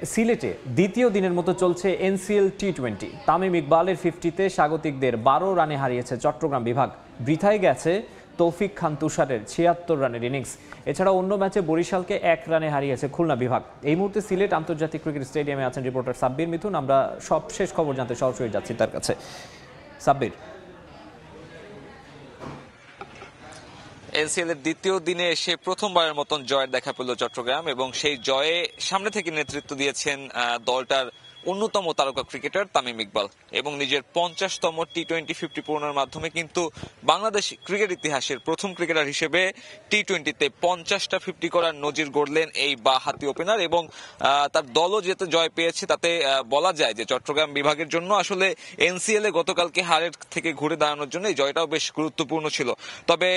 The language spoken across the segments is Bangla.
সিলেটে দ্বিতীয় দিনের মতো চলছে এনসিএল টি-20। তামিম ইকবালের 50-তে স্বাগতিকদের 12 রানে হারিয়েছে চট্টগ্রাম বিভাগ। বৃথায় গেছে তৌফিক খান তুষারের 76 রানের ইনিংস। এছাড়া অন্য ম্যাচে বরিশালকে 1 রানে হারিয়েছে খুলনা বিভাগ। এই মুহূর্তে সিলেট আন্তর্জাতিক ক্রিকেট স্টেডিয়ামে আছেন রিপোর্টার সাব্বির মিথুন। আমরা সব শেষ খবর জানতে সরাসরি যাচ্ছি তার কাছে। সাব্বির, এনসিএল এর দ্বিতীয় দিনে এসে প্রথমবারের মতন জয়ের দেখা পেল চট্টগ্রাম এবং সেই জয়ে সামনে থেকে নেতৃত্ব দিয়েছেন দলটার অন্যতম তারকা ক্রিকেটার তামিম ইকবাল এবং নিজের 50তম টি-20 50 পূরণের মাধ্যমে কিন্তু বাংলাদেশ ক্রিকেট ইতিহাসের প্রথম ক্রিকেটার হিসেবে টি-20তে 50টা 50 করার নজির গড়লেন এই বাঁহাতি ওপেনার এবং তার দলও যেতে জয় পেয়েছে তাতে বলা যায় যে চট্টগ্রাম বিভাগের জন্য আসলে এনসিএল এ গতকালকে হারের থেকে ঘুরে দাঁড়ানোর জন্য এই জয়টাও বেশ গুরুত্বপূর্ণ ছিল। তবে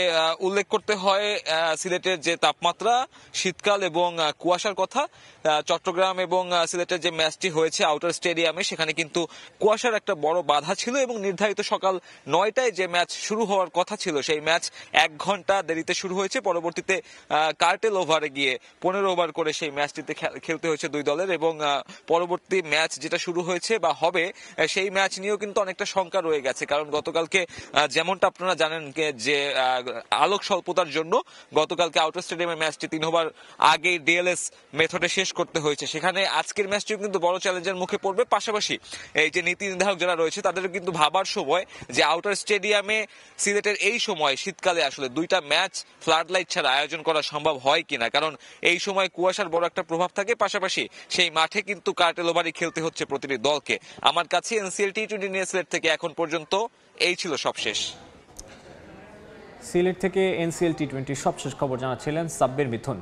উল্লেখ করতে হয় সিলেটের যে তাপমাত্রা, শীতকাল এবং কুয়াশার কথা, চট্টগ্রাম এবং সিলেটের যে ম্যাচটি হয়েছে আউটার স্টেডিয়ামে সেখানে কিন্তু কুয়াশার একটা বড় বাধা ছিল এবং নির্ধারিত সকাল 9টায় যে ম্যাচ শুরু হওয়ার কথা ছিল সেই ম্যাচ 1 ঘন্টা দেরিতে শুরু হয়েছে। পরবর্তীতে কার্টেল ওভারে গিয়ে 15 ওভার করে সেই ম্যাচটিতে খেলতে হয়েছে দুই দলের এবং পরবর্তী ম্যাচ যেটা শুরু হয়েছে বা হবে সেই ম্যাচ নিয়েও কিন্তু অনেকটা শঙ্কা রয়ে গেছে, কারণ গতকালকে যেমনটা আপনারা জানেন যে আলোক স্বল্পতার জন্য গতকালকে আউটার স্টেডিয়ামের ম্যাচটি 3 ওভার আগেই ডিএলএস মেথডে শেষ করতে হয়েছে। সেখানে আজকের ম্যাচটিও কিন্তু বড় চ্যালেঞ্জের মুখে পড়বে। পাশাপাশি এই যে নীতি নির্ধারক যারা রয়েছে তাদেরও কিন্তু ভাবার সময় যে আউটার স্টেডিয়ামে সিলেটের এই সময় শীতকালে আসলে দুইটা ম্যাচ ফ্লাড লাইট ছাড়া আয়োজন করা সম্ভব হয় কিনা, কারণ এই সময় কুয়াশার বড় একটা প্রভাব থাকে। পাশাপাশি সেই মাঠে কিন্তু কার্টেল ওভারই খেলতে হচ্ছে প্রতিটি দলকে। আমার কাছে এনসিএল টি-20 নিয়ে সিলেট থেকে এখন পর্যন্ত এই ছিল সবশেষ। সিলেট থেকে এনসিএল টি-20 সবশেষ খবর জানাচ্ছিলেন সাব্বির মিথুন।